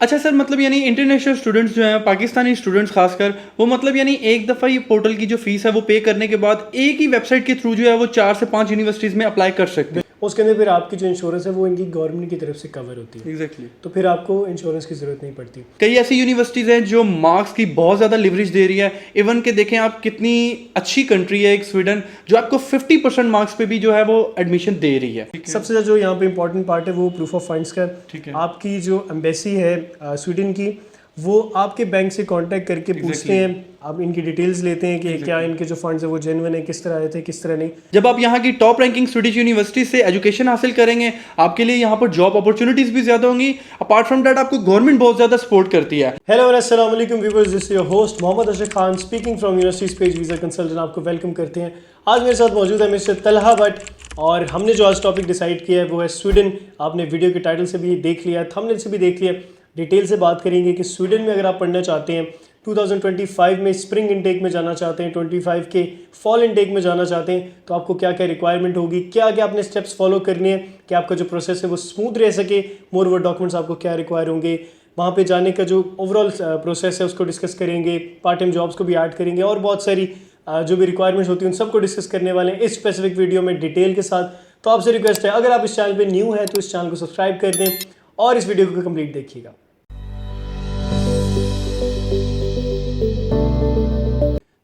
अच्छा सर, मतलब यानी इंटरनेशनल स्टूडेंट्स जो हैं, पाकिस्तानी स्टूडेंट्स खासकर, वो मतलब यानी एक दफ़ा ये पोर्टल की जो फीस है वो पे करने के बाद एक ही वेबसाइट के थ्रू जो है वो 4 से 5 यूनिवर्सिटीज़ में अप्लाई कर सकते हैं। उसके अंदर फिर आपकी जो इंश्योरेंस है वो इनकी गवर्नमेंट की तरफ से कवर होती है। एग्जैक्टली। तो फिर आपको इंश्योरेंस की ज़रूरत नहीं पड़ती। कई ऐसी यूनिवर्सिटीज़ हैं जो मार्क्स की बहुत ज़्यादा लिवरेज दे रही है। इवन के देखें आप, कितनी अच्छी कंट्री है एक स्वीडन, जो आपको 50% मार्क्स पे भी जो है वो एडमिशन दे रही है। सबसे ज़्यादा जो यहाँ पे इंपॉर्टेंट पार्ट है वो प्रूफ ऑफ फंड्स का। ठीक है। आपकी जो एम्बेसी है स्वीडन की, वो आपके बैंक से कांटेक्ट करके पूछते हैं, आप इनकी डिटेल्स लेते हैं कि क्या इनके जो फंड्स है वो जेन्युइन है, किस तरह आए थे, किस तरह नहीं। जब आप यहाँ की टॉप रैंकिंग स्वीडिश यूनिवर्सिटी से एजुकेशन हासिल करेंगे, आपके लिए यहाँ पर जॉब अपॉर्चुनिटीज भी ज्यादा होंगी। अपार्ट फ्रॉम दैट आपको गवर्नमेंट बहुत ज्यादा सपोर्ट करती है। हेलो एंड अस्सलाम वालेकुम viewers, this is your host Mohammad Ashraf Khan speaking from university page visa consultant. आपको वेलकम करते हैं। आज मेरे साथ मौजूद है मिस्टर तलहा भट्ट, और हमने जो आज टॉपिक डिसाइड किया है वो है स्वीडन। आपने वीडियो के टाइटल से भी देख लिया, थंबनेल से भी देख लिया। डिटेल से बात करेंगे कि स्वीडन में अगर आप पढ़ना चाहते हैं, 2025 में स्प्रिंग इनटेक में जाना चाहते हैं, 25 के फॉल इनटेक में जाना चाहते हैं, तो आपको क्या क्या रिक्वायरमेंट होगी, क्या क्या अपने स्टेप्स फॉलो करने हैं कि आपका जो प्रोसेस है वो स्मूथ रह सके। मोर ओवर डॉक्यूमेंट्स आपको क्या रिक्वायर होंगे, वहाँ पे जाने का जो ओवरऑल प्रोसेस है उसको डिस्कस करेंगे, पार्ट टाइम जॉब्स को भी ऐड करेंगे, और बहुत सारी जो भी रिक्वायरमेंट्स होती हैं उन सबको डिस्कस करने वाले हैं इस स्पेसिफिक वीडियो में डिटेल के साथ। तो आपसे रिक्वेस्ट है, अगर आप इस चैनल पे न्यू है तो इस चैनल को सब्सक्राइब कर दें और इस वीडियो को कंप्लीट देखिएगा।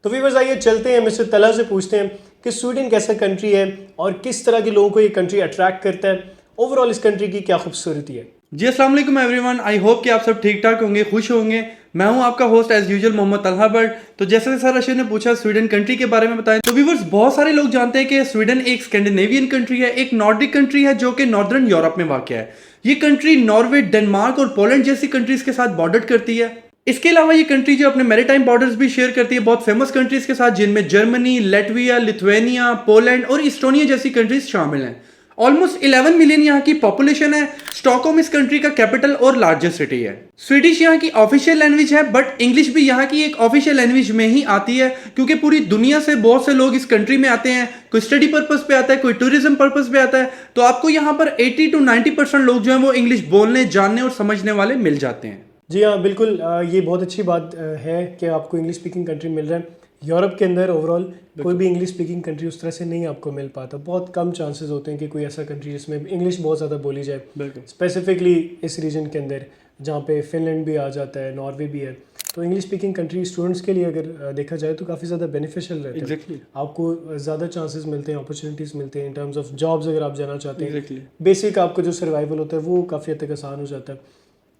तो व्यूअर्स, आइए चलते हैं, मिस्टर तलहा से पूछते हैं कि स्वीडन कैसा कंट्री है और किस तरह के लोगों को ये कंट्री अट्रैक्ट करता है, ओवरऑल इस कंट्री की क्या खूबसूरती है। जी अस्सलाम वालेकुम एवरीवन, आई होप कि आप सब ठीक ठाक होंगे, खुश होंगे। मैं हूं आपका host as usual Mohammad Talha Bhatt. तो जैसे सर रशीद ने पूछा स्वीडन कंट्री के बारे में बताएं, तो व्यूअर्स बहुत सारे लोग जानते हैं कि स्वीडन एक स्कैंडिनेवियन कंट्री है, एक नॉर्डिक कंट्री है जो कि नॉर्दर्न यूरोप में वाक़ है। ये कंट्री नॉर्वे, डेनमार्क और पोलैंड जैसी कंट्रीज के साथ बॉर्डर करती है। इसके अलावा ये कंट्री जो अपने मैरीटाइम बॉर्डर्स भी शेयर करती है बहुत फेमस कंट्रीज के साथ, जिनमें जर्मनी, लैटविया, लिथुआनिया, पोलैंड और इस्टोनिया जैसी कंट्रीज शामिल हैं। ऑलमोस्ट 11 मिलियन यहाँ की पॉपुलेशन है। स्टॉकहोम इस कंट्री का कैपिटल और लार्जेस्ट सिटी है। स्वीडिश यहाँ की ऑफिशियल लैंग्वेज है, बट इंग्लिश भी यहाँ की एक ऑफिशियल लैंग्वेज में ही आती है, क्योंकि पूरी दुनिया से बहुत से लोग इस कंट्री में आते हैं। कोई स्टडी पर्पस पे आता है, कोई टूरिज्म पर्पस पे आता है। तो आपको यहाँ पर 80 to 90% लोग जो है वो इंग्लिश बोलने, जानने और समझने वाले मिल जाते हैं। जी हाँ, बिल्कुल। ये बहुत अच्छी बात है कि आपको इंग्लिश स्पीकिंग कंट्री मिल रहा है। यूरोप के अंदर ओवरऑल कोई भी इंग्लिश स्पीकिंग कंट्री उस तरह से नहीं आपको मिल पाता। बहुत कम चांसेस होते हैं कि कोई ऐसा कंट्री जिसमें इंग्लिश बहुत ज़्यादा बोली जाए, स्पेसिफिकली इस रीजन के अंदर, जहाँ पे फिनलैंड भी आ जाता है, नॉर्वे भी है। तो इंग्लिश स्पीकिंग कंट्री स्टूडेंट्स के लिए अगर देखा जाए तो काफ़ी ज़्यादा बेनिफिशियल रहता है। आपको ज़्यादा चांसेस मिलते हैं, अपॉर्चुनिटीज़ मिलते हैं इन टर्म्स ऑफ जॉब्स। अगर आप जाना चाहते हैं, बेसिक आपको जो सर्वाइवल होता है वो काफ़ी हद तक आसान हो जाता है।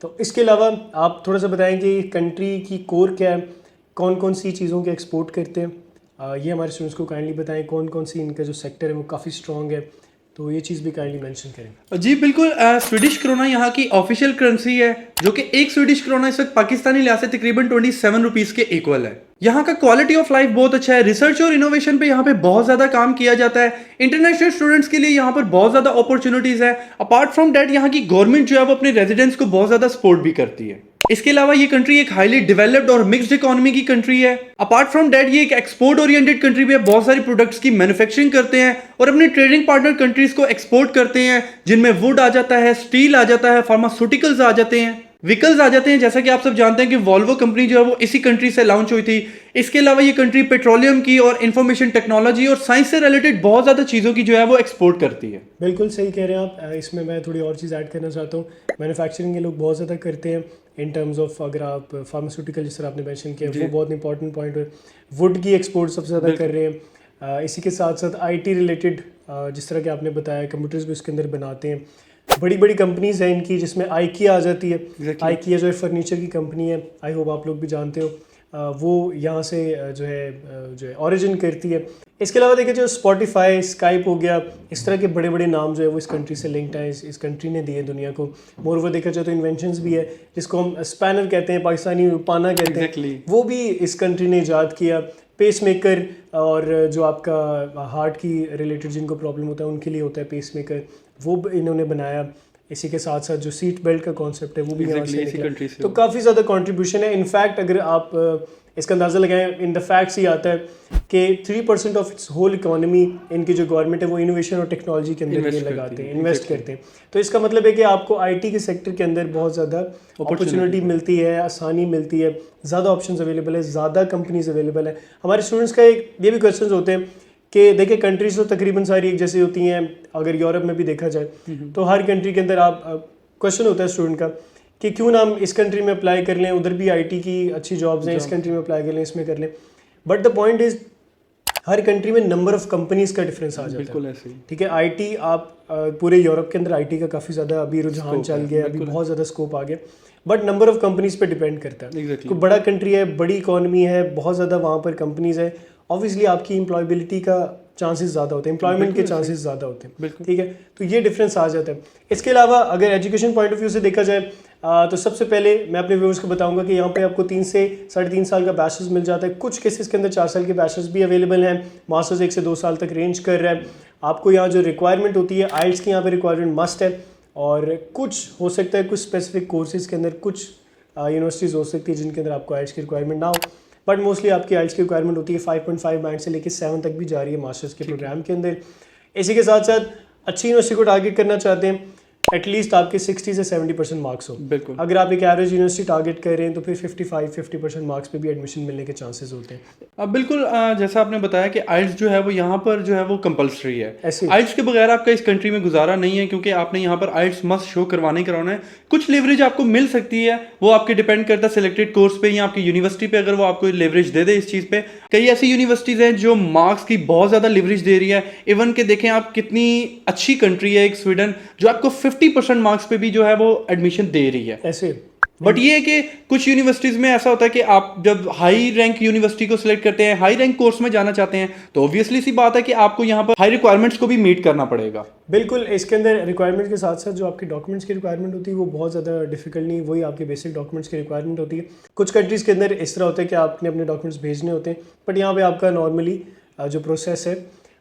तो इसके अलावा आप थोड़ा सा बताएं कि कंट्री की कोर क्या है, कौन कौन सी चीज़ों के एक्सपोर्ट करते हैं। ये हमारे स्टूडेंट्स को काइंडली बताएं, कौन कौन सी इनका जो सेक्टर है वो काफ़ी स्ट्रॉन्ग है, तो ये चीज़ भी काइंडली मेंशन करें। जी बिल्कुल। स्वीडिश क्रोना यहाँ की ऑफिशियल करेंसी है, जो कि एक स्वीडिश क्रोना इस वक्त पाकिस्तानी लिहाज से तकरीबन 27 रुपीस के इक्वल है। यहाँ का क्वालिटी ऑफ लाइफ बहुत अच्छा है। रिसर्च और इनोवेशन पे यहाँ पे बहुत ज्यादा काम किया जाता है। इंटरनेशनल स्टूडेंट्स के लिए यहाँ पर बहुत ज्यादा अपॉर्चुनिटीज है। अपार्ट फ्रॉम दैट यहाँ की गवर्नमेंट जो है वो अपने रेजिडेंट्स को बहुत ज्यादा सपोर्ट भी करती है। इसके अलावा ये कंट्री एक हाईली डेवलप्ड और मिक्स्ड इकोनॉमी की कंट्री है। अपार्ट फ्रॉम दैट ये एक एक्सपोर्ट ओरिएंटेड कंट्री भी है। बहुत सारी प्रोडक्ट्स की मैन्युफैक्चरिंग करते हैं और अपने ट्रेडिंग पार्टनर कंट्रीज को एक्सपोर्ट करते हैं, जिनमें वुड आ जाता है, स्टील आ जाता है, फार्मास्यूटिकल्स आ जाते हैं, व्हीकल्स आ जाते हैं। जैसा कि आप सब जानते हैं कि वॉल्वो कंपनी जो है वो इसी कंट्री से लॉन्च हुई थी। इसके अलावा ये कंट्री पेट्रोलियम की और इंफॉर्मेशन टेक्नोलॉजी और साइंस से रिलेटेड बहुत ज़्यादा चीज़ों की जो है वो एक्सपोर्ट करती है। बिल्कुल सही कह रहे हैं आप। इसमें मैं थोड़ी और चीज़ ऐड करना चाहता हूँ। मैन्युफैक्चरिंग ये लोग बहुत ज़्यादा करते हैं इन टर्म्स ऑफ, अगर आप फार्मास्यूटिकल जिस तरह आपने मेंशन किया वो बहुत इंपॉर्टेंट पॉइंट है। वुड की एक्सपोर्ट सबसे ज़्यादा कर रहे हैं। इसी के साथ साथ IT रिलेटेड, जिस तरह के आपने बताया, कंप्यूटर्स भी उसके अंदर बनाते हैं। बड़ी बड़ी कंपनीज हैं इनकी, जिसमें IKEA आ जाती है। IKEA जो है फर्नीचर की कंपनी है, आई होप आप लोग भी जानते हो। वो यहाँ से जो है ओरिजिन करती है। इसके अलावा देखिए, जो स्पॉटिफाई, स्काइप हो गया, इस तरह के बड़े बड़े नाम जो है वो इस कंट्री से लिंक्ड हैं, इस कंट्री ने दिए दुनिया को। मोर वो देखा जाए तो इन्वेंशंस भी है, जिसको हम स्पैनर कहते हैं, पाकिस्तानी पाना कहते हैं, वो भी इस कंट्री ने ईजाद किया। पेसमेकर, और जो आपका हार्ट की रिलेटेड जिनको प्रॉब्लम होता है उनके लिए होता है पेसमेकर, वो इन्होंने बनाया। इसी के साथ साथ जो सीट बेल्ट का कॉन्सेप्ट है वो भी यहाँ से निकला। तो काफ़ी ज़्यादा कंट्रीब्यूशन है। इनफैक्ट अगर आप इसका अंदाज़ा लगाएं, इन द फैक्ट्स ये आता है कि 3% ऑफ इट्स होल इकोनॉमी इनकी जो गवर्नमेंट है वो इनोवेशन और टेक्नोलॉजी के अंदर ये लगाते हैं, इन्वेस्ट करते हैं। तो इसका मतलब है कि आपको आईटी के सेक्टर के अंदर बहुत ज़्यादा अपॉर्चुनिटी मिलती है, आसानी मिलती है, ज़्यादा ऑप्शंस अवेलेबल है, ज़्यादा कंपनीज अवेलेबल है। हमारे स्टूडेंट्स का एक ये भी क्वेश्चन होते हैं कि देखिए कंट्रीज तो तकरीबन सारी एक जैसी होती हैं, अगर यूरोप में भी देखा जाए तो हर कंट्री के अंदर आप क्वेश्चन होता है स्टूडेंट का कि क्यों ना हम इस कंट्री में अप्लाई कर लें, उधर भी आईटी की अच्छी जॉब्स हैं, इस कंट्री में अप्लाई कर लें, इसमें कर लें। But the point is her country में नंबर ऑफ कंपनीज का डिफरेंस आ जाता है। ऐसे ही ठीक है, आईटी आप पूरे यूरोप के अंदर आईटी का काफ़ी ज़्यादा अभी रुझान चल गया, अभी बहुत ज़्यादा स्कोप आ गया, बट नंबर ऑफ कंपनीज पे डिपेंड करता है। कोई बड़ा कंट्री है, बड़ी इकोनॉमी है, बहुत ज़्यादा वहाँ पर कंपनीज है, ऑब्वियसली आपकी एम्प्लॉयबिलिटी का चांसेस ज़्यादा होते हैं, एम्प्लॉयमेंट के चांसेस ज़्यादा होते हैं। ठीक है, तो ये डिफरेंस आ जाता है। इसके अलावा अगर एजुकेशन पॉइंट ऑफ व्यू से देखा जाए तो सबसे पहले मैं अपने व्यूअर्स को बताऊंगा कि यहाँ पे आपको 3 से 3.5 साल का बैचलर्स मिल जाता है। कुछ केसेस के अंदर 4 साल के बैचलर्स भी अवेलेबल हैं, मास्टर्स 1 से 2 साल तक रेंज कर रहा है। आपको यहाँ जो रिक्वायरमेंट होती है आइल्स की यहाँ पे रिक्वायरमेंट मस्ट है, और कुछ हो सकता है कुछ स्पेसिफिक कोर्सेज के अंदर कुछ यूनिवर्सिटीज़ हो सकती है जिनके अंदर आपको आइल्स की रिक्वायरमेंट ना हो, बट मोस्टली आपकी आइल्स की रिक्वायरमेंट होती है 5.5 बैंड से लेकर 7 तक भी जा रही है मास्टर्स के प्रोग्राम के अंदर। इसी के साथ साथ अच्छी यूनिवर्सिटी को टारगेट करना चाहते हैं, एटलीस्ट आपके 60 से 70% मार्क्स हो। बिल्कुल, अगर आप एक एवरेज यूनिवर्सिटी टारगेट कर रहे हैं तो फिर 55-50% मार्क्स पे भी एडमिशन मिलने के चांसेस होते हैं। अब बिल्कुल जैसा आपने बताया कि आइल्स जो है वो यहाँ पर जो है वो कंपलसरी है। ऐसे आइल्स के बगैर आपका इस कंट्री में गुजारा नहीं है, क्योंकि आपने यहाँ पर आइल्स मस्ट शो करवाना ही करवाना है। कुछ लेवरेज आपको मिल सकती है, वो आपके डिपेंड करता है सिलेक्टेड कोर्स पे या आपकी यूनिवर्सिटी पे, अगर वो आपको लेवरेज दे दे इस चीज़ पे। कई ऐसी यूनिवर्सिटीज़ हैं जो मार्क्स की बहुत ज़्यादा लेवरेज दे रही है। इवन के देखें आप कितनी अच्छी कंट्री है एक स्वीडन, जो आपको 50% मार्क्स पे भी जो है वो एडमिशन दे रही है। ऐसे बट ये है कि कुछ यूनिवर्सिटीज में ऐसा होता है कि आप जब हाई रैंक यूनिवर्सिटी को सिलेक्ट करते हैं, हाई रैंक कोर्स में जाना चाहते हैं, तो ऑब्वियसली सी बात है कि आपको यहाँ पर हाई रिक्वायरमेंट्स को भी मीट करना पड़ेगा। बिल्कुल, इसके अंदर रिक्वायरमेंट के साथ साथ जो आपके डॉक्यूमेंट्स की रिक्वायरमेंट होती है वो बहुत ज़्यादा डिफिकल्ट नहीं, वही आपके बेसिक डॉक्यूमेंट्स की रिक्वायरमेंट होती है। कुछ कंट्रीज़ के अंदर इस तरह होता है कि आपने अपने डॉक्यूमेंट्स भेजने होते हैं, बट यहाँ पे आपका नॉर्मली जो प्रोसेस है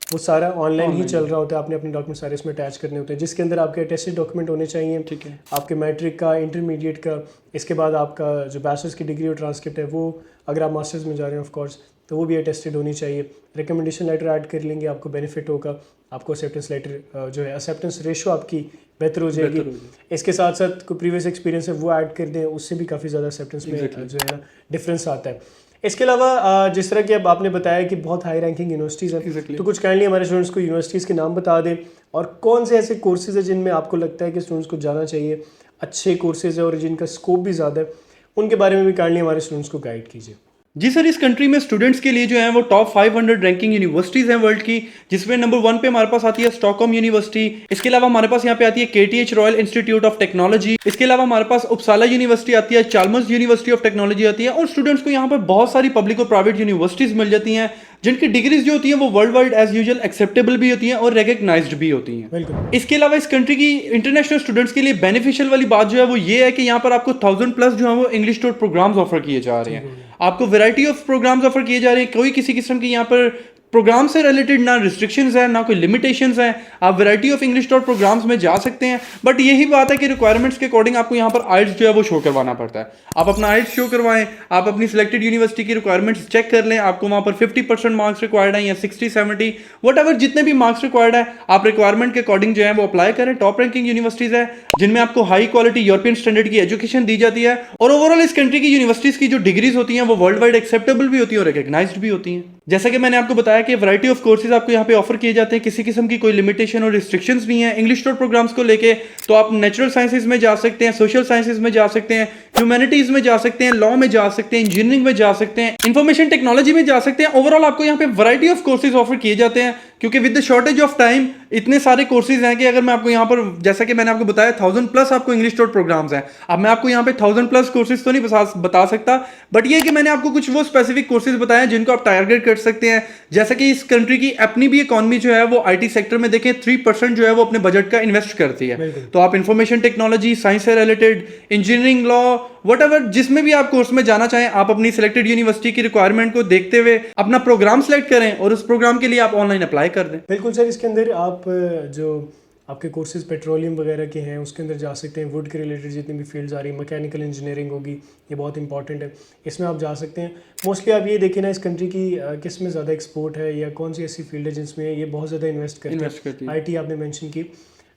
वो सारा ऑनलाइन ही चल रहा होता है। आपने अपने डॉक्यूमेंट सारे इसमें अटैच करने होते हैं, जिसके अंदर आपके अटेस्टेड डॉक्यूमेंट होने चाहिए। ठीक है, आपके मैट्रिक का, इंटरमीडिएट का, इसके बाद आपका जो बैचलर्स की डिग्री और ट्रांसक्रिप्ट है वो, अगर आप मास्टर्स में जा रहे हैं ऑफ कोर्स, तो वो भी अटेस्टेड होनी चाहिए। रिकमेंडेशन लेटर ऐड कर लेंगे, आपको बेनिफिट होगा, आपको एक्सेप्टेंस लेटर जो है एक्सेप्टेंस रेशो आपकी बेहतर हो जाएगी। इसके साथ साथ कोई प्रीवियस एक्सपीरियंस है वो ऐड कर दें, उससे भी काफ़ी ज़्यादा एक्सेप्टेंस में जो है ना डिफरेंस आता है। इसके अलावा जिस तरह कि अब आपने बताया कि बहुत हाई रैंकिंग यूनिवर्सिटीज़ हैं, तो कुछ काइंडली हमारे स्टूडेंट्स को यूनिवर्सिटीज़ के नाम बता दें और कौन से ऐसे कोर्सेज हैं जिनमें आपको लगता है कि स्टूडेंट्स को जाना चाहिए, अच्छे कोर्सेज है और जिनका स्कोप भी ज़्यादा है, उनके बारे में भी काइंडली हमारे स्टूडेंट्स को गाइड कीजिए। जी सर, इस कंट्री में स्टूडेंट्स के लिए जो है वो टॉप 500 रैंकिंग यूनिवर्सिटीज़ हैं वर्ल्ड की, जिसमें नंबर 1 पे हमारे पास आती है स्टॉकहोम यूनिवर्सिटी। इसके अलावा हमारे पास यहाँ पे आती है KTH royal institute of technology. इसके अलावा हमारे पास उपसाला यूनिवर्सिटी आती है, चार्ल्मर्स यूनिवर्सिटी ऑफ टेक्नोलॉजी आती है, और स्टूडेंट्स को यहाँ पर बहुत सारी पब्लिक और प्राइवेट यूनिवर्सिटीज़ मिल जाती हैं, जिनकी डिग्रीज जो होती हैं वो world wide as usual acceptable भी होती हैं और रिकग्नाइज्ड भी होती हैं। बिल्कुल। इसके अलावा इस कंट्री की इंटरनेशनल स्टूडेंट्स के लिए बेनिफिशियल वाली बात जो है वो ये है कि यहाँ पर आपको 1000+ जो है वो इंग्लिश टूर प्रोग्राम्स ऑफर किए जा रहे हैं। आपको वैरायटी ऑफ प्रोग्राम्स ऑफर किए जा रहे हैं, कोई किसी किस्म की यहाँ पर प्रोग्राम से रिलेटेड ना रिस्ट्रिक्शंस है ना कोई लिमिटेशंस हैं। आप variety of English tour programmes में जा सकते हैं, बट यही बात है कि रिक्वायरमेंट्स के अकॉर्डिंग आपको यहाँ पर आइल्स जो है वो शो करवाना पड़ता है। आप अपना आइल्स शो करवाएं, आप अपनी सिलेक्टेड यूनिवर्सिटी की रिक्वायरमेंट्स चेक कर लें, आपको वहाँ पर 50% मार्क्स रिक्वायर्ड है या 60-70 वट जितने भी मार्क्स रिक्वायर्ड है, आप रिक्वायरमेंट के अकॉर्डिंग जो है वो अप्लाई करें। टॉप रैंकिंग यूनिवर्सिटीज़ है जिनमें आपको हाई क्वालिटी यूरोपियन स्टैंडर्ड की एजुकेशन दी जाती है, और ओवरऑल इस कंट्री की यूनिवर्सिटीज़ की जो डिग्रीज होती हैं वो वर्ल्ड वाइड एक्सेप्टेबल भी होती है और रिकग्नाइज्ड भी होती हैं। जैसा कि मैंने आपको बताया कि वैरायटी ऑफ कोर्सेज आपको यहाँ पे ऑफर किए जाते हैं, किसी किस्म की कोई लिमिटेशन और रिस्ट्रिक्शंस नहीं है। इंग्लिश टूर प्रोग्राम्स को लेके तो आप नेचुरल साइंसेज में जा सकते हैं, सोशल साइंसेज में जा सकते हैं, ह्यूमैनिटीज में जा सकते हैं, लॉ में जा सकते हैं, इंजीनियरिंग में जा सकते हैं, इंफॉर्मेशन टेक्नोलॉजी में जा सकते हैं। ओवरऑल आपको यहाँ पे वैरायटी ऑफ कोर्सेज ऑफर किए जाते हैं, क्योंकि with the shortage of time इतने सारे कोर्सेज हैं कि अगर मैं आपको यहाँ पर, जैसा कि मैंने आपको बताया 1000+ आपको इंग्लिश टूर प्रोग्राम्स हैं। अब मैं आपको यहाँ पे 1000+ कोर्सेज तो नहीं बता सकता, बट ये कि मैंने आपको कुछ वो स्पेसिफिक कोर्सेज बताए हैं जिनको आप टारगेट कर सकते हैं। जैसा कि इस कंट्री की अपनी भी इकॉनमी जो है वो आईटी सेक्टर में देखें 3% जो है वो अपने बजट का इन्वेस्ट करती है। तो आप इंफॉर्मेशन टेक्नोलॉजी, साइंस से रिलेटेड, इंजीनियरिंग, लॉ, व्हाटएवर जिसमें भी आप कोर्स में जाना चाहें, आप अपनी सिलेक्टेड यूनिवर्सिटी की रिक्वायरमेंट को देखते हुए अपना प्रोग्राम सेलेक्ट करें और उस प्रोग्राम के लिए आप ऑनलाइन अप्लाई कर दें। बिल्कुल सर, इसके अंदर आप जो आपके कोर्सेज पेट्रोलियम वगैरह के हैं, उसके अंदर जा सकते हैं। वुड के रिलेटेड जितनी भी फील्ड्स आ रही हैं, मैकेनिकल इंजीनियरिंग होगी, ये बहुत इंपॉर्टेंट है, इसमें आप जा सकते हैं। मोस्टली आप ये देखें ना, इस कंट्री की किस में ज़्यादा एक्सपोर्ट है या कौन सी ऐसी फील्ड है जिसमें ये बहुत ज़्यादा इन्वेस्ट करती है। IT आपने मेंशन की,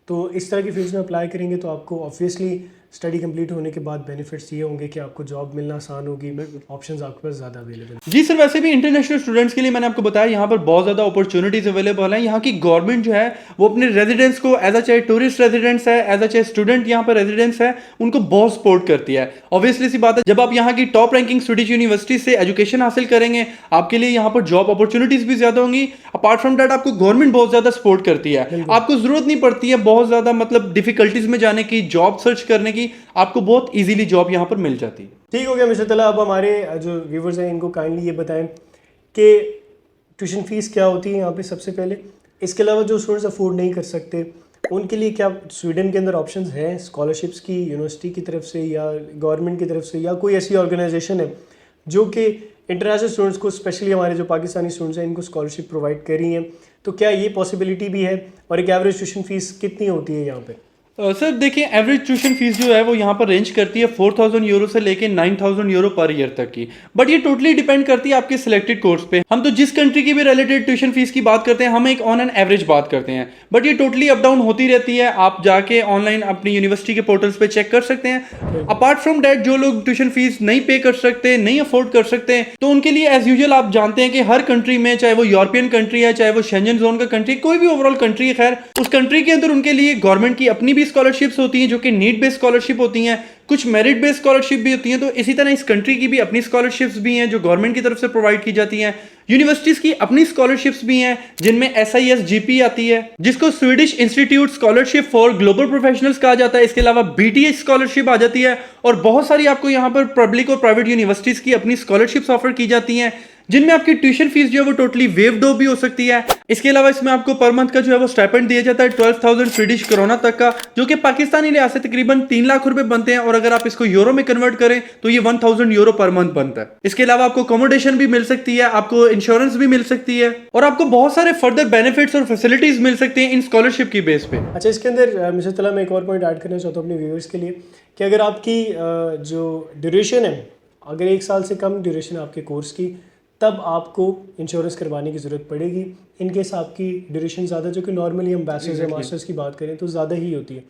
तो इस तरह की फील्ड्स में अप्लाई करेंगे तो आपको ऑब्वियसली स्टडी कंप्लीट होने के बाद बेनिफिट्स ये होंगे कि आपको जॉब मिलना आसान होगी, ऑप्शंस आपके पास ज़्यादा अवेलेबल। जी सर, वैसे भी इंटरनेशनल स्टूडेंट्स के लिए मैंने आपको बताया यहाँ पर बहुत ज़्यादा अपॉर्चुनिटीज़ अवेलेबल हैं। यहाँ की गवर्नमेंट जो है वो अपने रेजिडेंट्स को एज अ चाहे टूरिस्ट रेजिडेंट्स है, एज अ चाहे स्टूडेंट यहाँ पर रेजिडेंट्स है, उनको बहुत सपोर्ट करती है। ऑब्वियसली सी बात है, जब आप यहाँ की टॉप रैंकिंग स्वीडिश यूनिवर्सिटी से एजुकेशन हासिल करेंगे, आपके लिए यहाँ पर जॉब अपॉर्चुनिटीज़ भी ज़्यादा होंगी। अपार्ट फ्रॉम दैट आपको गवर्नमेंट बहुत ज़्यादा सपोर्ट करती है, आपको ज़रूरत नहीं पड़ती है बहुत ज़्यादा मतलब डिफिकल्टीज़ में जाने की, जॉब सर्च करने की, आपको बहुत इजीली जॉब यहाँ पर मिल जाती है। ठीक हो गया मिस्टर तला, अब हमारे जो व्यूवर्स हैं इनको काइंडली ये बताएं कि ट्यूशन फीस क्या होती है यहाँ पे सबसे पहले। इसके अलावा जो स्टूडेंट्स अफोर्ड नहीं कर सकते उनके लिए क्या स्वीडन के अंदर ऑप्शंस हैं स्कॉलरशिप्स की, यूनिवर्सिटी की तरफ से या गवर्नमेंट की तरफ से, या कोई ऐसी ऑर्गेनाइजेशन है जो कि इंटरनेशनल स्टूडेंट्स को, स्पेशली हमारे जो पाकिस्तानी स्टूडेंट्स हैं, इनको स्कॉलरशिप प्रोवाइड कर रही हैं? तो क्या ये पॉसिबिलिटी भी है? और एक एवरेज ट्यूशन फीस कितनी होती है यहाँ पे? सर देखिए, एवरेज ट्यूशन फीस जो है वो यहाँ पर रेंज करती है 4,000 यूरो से लेके 9,000 यूरो पर ईयर तक की। बट ये टोटली डिपेंड करती है आपके सिलेक्टेड कोर्स पे। हम तो जिस कंट्री की भी रिलेटेड ट्यूशन फीस की बात करते हैं, हम एक ऑन एन एवरेज बात करते हैं, बट ये टोटली अप डाउन होती रहती है। आप जाके ऑनलाइन अपनी यूनिवर्सिटी के पोर्टल्स पे चेक कर सकते हैं। अपार्ट फ्रॉम डैट, जो लोग ट्यूशन फीस नहीं पे कर सकते, नहीं अफोर्ड कर सकते, तो उनके लिए एज यूजुअल आप जानते हैं कि हर कंट्री में, चाहे वो यूरोपियन कंट्री है, चाहे वो शेंजन जोन का कंट्री, कोई भी ओवरऑल कंट्री है, खैर उस कंट्री के अंदर उनके लिए गवर्नमेंट की अपनी भी स्कॉलरशिप्स होती हैं जो कि नीड बेस्ड स्कॉलरशिप होती हैं, कुछ मेरिट बेस्ड स्कॉलरशिप भी होती हैं। तो इसी तरह इस कंट्री की भी अपनी स्कॉलरशिप्स भी हैं जो गवर्नमेंट की तरफ से प्रोवाइड की जाती हैं। यूनिवर्सिटीज की अपनी स्कॉलरशिप्स भी हैं जिनमें SISGP आती है, जिसको Swedish institute scholarship for global professionals कहा जाता है। इसके अलावा BTH स्कॉलरशिप आ जाती है, और बहुत सारी आपको यहाँ पर पब्लिक और प्राइवेट यूनिवर्सिटीज की अपनी स्कॉलरशिप्स ऑफर की जाती हैं, जिनमें आपकी ट्यूशन फीस जो है वो टोटली वेव्ड ऑफ भी हो सकती है। इसके अलावा इसमें आपको पर मंथ का जो है वो स्टाइपेंड दिया जाता है 12,000 स्वीडिश करोना तक का, जो कि पाकिस्तानी लिहाज से तकरीबन 3 लाख रुपए बनते हैं, और अगर आप इसको यूरो में कन्वर्ट करें तो ये 1,000 यूरो पर मंथ बनता है। इसके अलावा आपको अकोमोडेशन भी मिल सकती है, आपको इंश्योरेंस भी मिल सकती है, और आपको बहुत सारे फर्दर बेनिफिट्स और फैसिलिटीज मिल सकती हैं इन स्कॉलरशिप की बेस पे। अच्छा, इसके अंदर मिस्टर तला मैं एक और पॉइंट ऐड करना चाहता हूँ अपने व्यूअर्स के लिए कि अगर आपकी जो ड्यूरेशन है, अगर 1 साल से कम ड्यूरेशन आपके कोर्स की, तब आपको इंश्योरेंस करवाने की ज़रूरत पड़ेगी। इनकेस आपकी ड्यूरेशन ज़्यादा, जो कि नॉर्मली हम बैचलर्स या मास्टर्स की बात करें तो ज़्यादा ही होती है,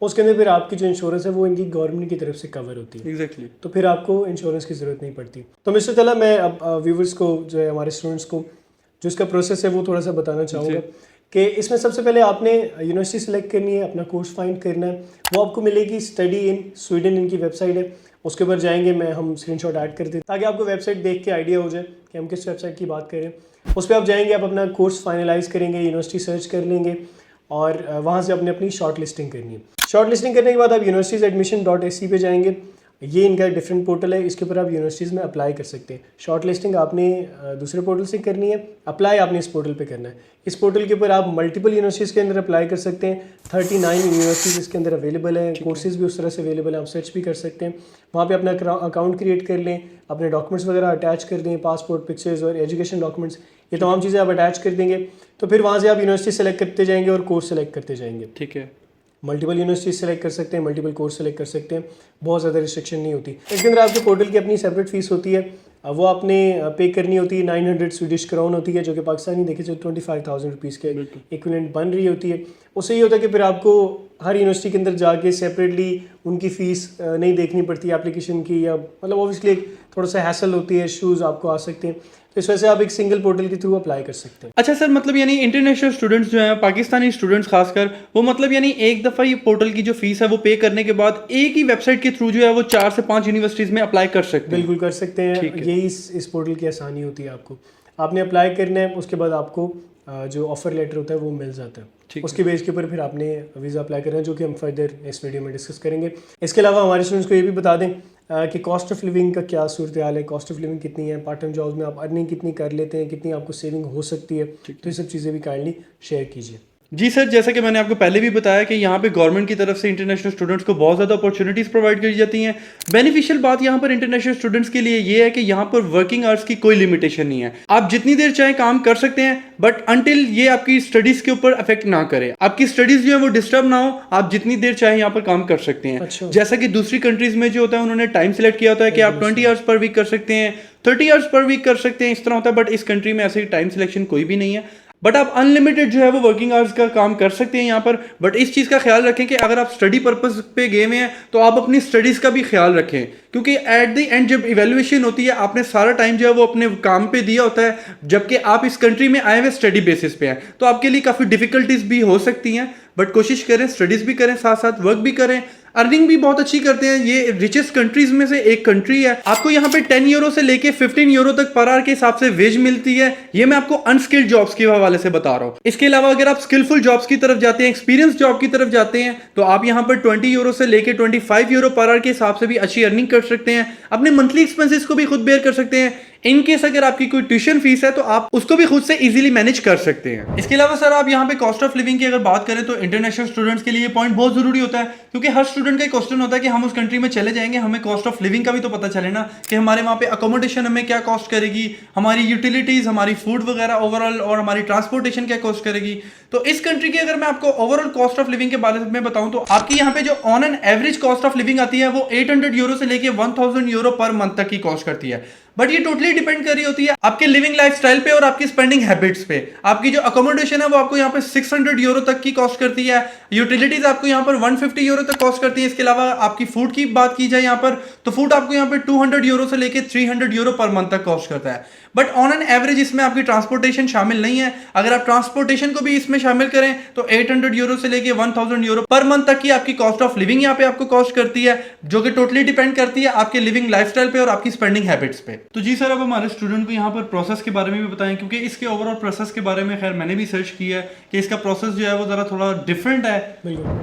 उसके अंदर फिर आपकी जो इंश्योरेंस है वो इनकी गवर्नमेंट की तरफ से कवर होती है। एग्जैक्टली। तो फिर आपको इंश्योरेंस की ज़रूरत नहीं पड़ती। तो मिस्टर तला, मैं अब व्यूवर्स को, जो है हमारे स्टूडेंट्स को, जो इसका प्रोसेस है वो थोड़ा सा बताना चाहूँगा कि इसमें सबसे पहले आपने यूनिवर्सिटी सेलेक्ट करनी है, अपना कोर्स फाइंड करना है। वो आपको मिलेगी स्टडी इन स्वीडन, इनकी वेबसाइट है, उसके ऊपर जाएंगे, मैं हम स्क्रीनशॉट ऐड कर दें ताकि आपको वेबसाइट देख के आइडिया हो जाए कि हम किस वेबसाइट की बात करें। उस पर आप जाएंगे, आप अपना कोर्स फाइनलाइज करेंगे, यूनिवर्सिटी सर्च कर लेंगे, और वहाँ से आपने अपनी शॉर्ट लिस्टिंग करनी है। शॉर्ट लिस्टिंग करने के बाद आप universitiesadmission.se पे जाएंगे। ये इनका डिफरेंट पोर्टल है, इसके ऊपर आप यूनिवर्सिटीज़ में अप्लाई कर सकते हैं। शॉर्ट लिस्टिंग आपने दूसरे पोर्टल से करनी है, अप्लाई आपने इस पोर्टल पे करना है। इस पोर्टल के ऊपर आप मल्टीपल यूनिवर्सिटीज़ के अंदर अप्लाई कर सकते हैं। 39 यूनिवर्सिटीज़ इसके अंदर अवेलेबल है, कोर्सेज भी उस तरह से अवेलेबल है, आप सर्च भी कर सकते हैं। वहाँ पे अपना अकाउंट क्रिएट कर लें, अपने डॉक्यूमेंट्स वगैरह अटैच कर दें, पासपोर्ट, पिक्चर्स और एजुकेशन डॉक्यूमेंट्स, ये तमाम चीज़ें आप अटैच कर देंगे। तो फिर वहाँ से आप यूनिवर्सिटी सेलेक्ट करते जाएंगे और कोर्स सेलेक्ट करते जाएंगे। ठीक है। मल्टीपल यूनिवर्सिटी सेलेक्ट कर सकते हैं, मल्टीपल कोर्स सेलेक्ट कर सकते हैं, बहुत ज़्यादा रिस्ट्रिक्शन नहीं होती। इसके अंदर आपके पोर्टल की अपनी सेपरेट फीस होती है, वो आपने पे करनी होती है। 900 स्वीडिश क्राउन होती है, जो कि पाकिस्तानी देखे तो 25,000 रुपीज़ के इक्विवेलेंट बन रही होती है। उससे ये होता है कि फिर आपको हर यूनिवर्सिटी के अंदर जाके सेपरेटली उनकी फ़ीस नहीं देखनी पड़ती एप्लीकेशन की, या मतलब ऑब्वियसली एक थोड़ा सा हैसल होती है, इशूज़ आपको आ सकते हैं। तो इस वजह से आप एक सिंगल पोर्टल के थ्रू अप्लाई कर सकते हैं। अच्छा सर, मतलब यानी इंटरनेशनल स्टूडेंट्स जो हैं, पाकिस्तानी स्टूडेंट्स खासकर, वो मतलब यानी एक दफ़ा ये पोर्टल की जो फीस है वो पे करने के बाद एक ही वेबसाइट के थ्रू जो है वो 4 से 5 यूनिवर्सिटीज़ में अप्लाई कर सकते हैं? बिल्कुल कर सकते हैं, यही इस पोर्टल की आसानी होती है। आपको आपने अप्लाई करना है, उसके बाद आपको जो ऑफर लेटर होता है वो मिल जाता है। उसके बेस के ऊपर फिर आपने वीज़ा अप्लाई करना है, जो कि हम फर्दर इस वीडियो में डिस्कस करेंगे। इसके अलावा हमारे स्टूडेंट्स को ये भी बता दें कि कॉस्ट ऑफ लिविंग का क्या सूरत हाल है, कॉस्ट ऑफ लिविंग कितनी है, पार्ट टाइम जॉब्स में आप अर्निंग कितनी कर लेते हैं, कितनी आपको सेविंग हो सकती है, तो ये सब चीज़ें भी काइंडली शेयर कीजिए। जी सर, जैसा कि मैंने आपको पहले भी बताया कि यहाँ पे गवर्नमेंट की तरफ से इंटरनेशनल स्टूडेंट्स को बहुत ज़्यादा अपॉर्चुनिटीज़ प्रोवाइड करी जाती हैं। बेनिफिशियल बात यहाँ पर इंटरनेशनल स्टूडेंट्स के लिए ये है कि यहाँ पर वर्किंग आवर्स की कोई लिमिटेशन नहीं है। आप जितनी देर चाहे काम कर सकते हैं, बट अनटिल ये आपकी स्टडीज़ के ऊपर अफेक्ट ना करे, आपकी स्टडीज़ जो है वो डिस्टर्ब ना हो, आप जितनी देर चाहे यहाँ पर काम कर सकते हैं। अच्छा। जैसा कि दूसरी कंट्रीज़ में जो होता है उन्होंने टाइम सेलेक्ट किया होता है कि आप 20 आवर्स पर वीक कर सकते हैं, 30 आवर्स पर वीक कर सकते हैं, इस तरह होता है। बट इस कंट्री में ऐसे टाइम सिलेक्शन कोई भी नहीं है, बट आप अनलिमिटेड जो है वो वर्किंग आवर्स का काम कर सकते हैं यहाँ पर। बट इस चीज़ का ख्याल रखें कि अगर आप स्टडी पर्पस पे गए हुए हैं तो आप अपनी स्टडीज़ का भी ख्याल रखें, क्योंकि एट द एंड जब इवेल्युएशन होती है आपने सारा टाइम जो है वो अपने काम पे दिया होता है, जबकि आप इस कंट्री में आए हुए स्टडी बेसिस पे हैं, तो आपके लिए काफ़ी डिफिकल्टीज भी हो सकती हैं। बट कोशिश करें, स्टडीज़ भी करें, साथ साथ वर्क भी करें, अर्निंग भी बहुत अच्छी करते हैं। ये रिचेस्ट कंट्रीज में से एक कंट्री है। आपको यहाँ पे 10 यूरो से लेके 15 यूरो तक पर आवर के हिसाब से वेज मिलती है। ये मैं आपको अनस्किल्ड जॉब्स के हवाले से बता रहा हूँ। इसके अलावा अगर आप स्किलफुल जॉब्स की तरफ जाते हैं, एक्सपीरियंस जॉब की तरफ जाते हैं, तो आप यहाँ पर 20 यूरो से लेके 25 यूरो पर आवर के हिसाब से भी अच्छी अर्निंग कर सकते हैं। अपने मंथली एक्सपेंसेस को भी खुद बेयर कर सकते हैं। इन केस अगर आपकी कोई ट्यूशन फीस है तो आप उसको भी खुद से इजीली मैनेज कर सकते हैं। इसके अलावा सर आप यहाँ पे कॉस्ट ऑफ लिविंग की अगर बात करें तो इंटरनेशनल स्टूडेंट्स के लिए ये पॉइंट बहुत जरूरी होता है, क्योंकि हर स्टूडेंट का एक क्वेश्चन होता है कि हम उस कंट्री में चले जाएंगे, हमें कॉस्ट ऑफ लिविंग का भी तो पता चले ना कि हमारे वहाँ पे अकोमोडेशन हमें क्या कॉस्ट करेगी, हमारी यूटिलिटीज, हमारी फूड वगैरह ओवरऑल, और हमारी ट्रांसपोर्टेशन क्या कॉस्ट करेगी। तो इस कंट्री की अगर मैं आपको ओवरऑल कॉस्ट ऑफ लिविंग के बारे में बताऊं तो आपकी यहाँ पे जो on an average cost of living आती है वो 800 यूरो से लेके 1000 यूरो पर मंथ तक की कॉस्ट करती है। बट ये टोटली डिपेंड कर रही होती है आपके लिविंग लाइफस्टाइल पे और आपकी स्पेंडिंग हैबिट्स पे। आपकी जो अकोमोडेशन है वो आपको यहाँ पे 600 यूरो तक की कॉस्ट करती है, यूटिलिटीज आपको यहाँ पर 150 यूरो तक कॉस्ट करती है। इसके अलावा आपकी फूड की बात की जाए यहाँ पर, तो फूड आपको यहाँ पे 200 यूरो से लेके 300 यूरो पर मंथ तक कॉस्ट करता है। बट ऑन एन एवरेज इसमें आपकी ट्रांसपोर्टेशन शामिल नहीं है। अगर आप ट्रांसपोर्टेशन को भी इसमें शामिल करें तो 800 यूरो से लेके 1000 यूरो पर मंथ तक की आपकी कॉस्ट ऑफ लिविंग यहाँ पे आपको कॉस्ट करती है, जो कि टोटली डिपेंड करती है आपके लिविंग लाइफस्टाइल पे और आपकी स्पेंडिंग हैबिट्स पे। तो जी सर, अब हमारे स्टूडेंट को यहाँ पर प्रोसेस के बारे में भी बताएं, क्योंकि इसके ओवरऑल प्रोसेस के बारे में खैर मैंने भी सर्च किया है कि इसका प्रोसेस जो है वो जरा थोड़ा डिफरेंट है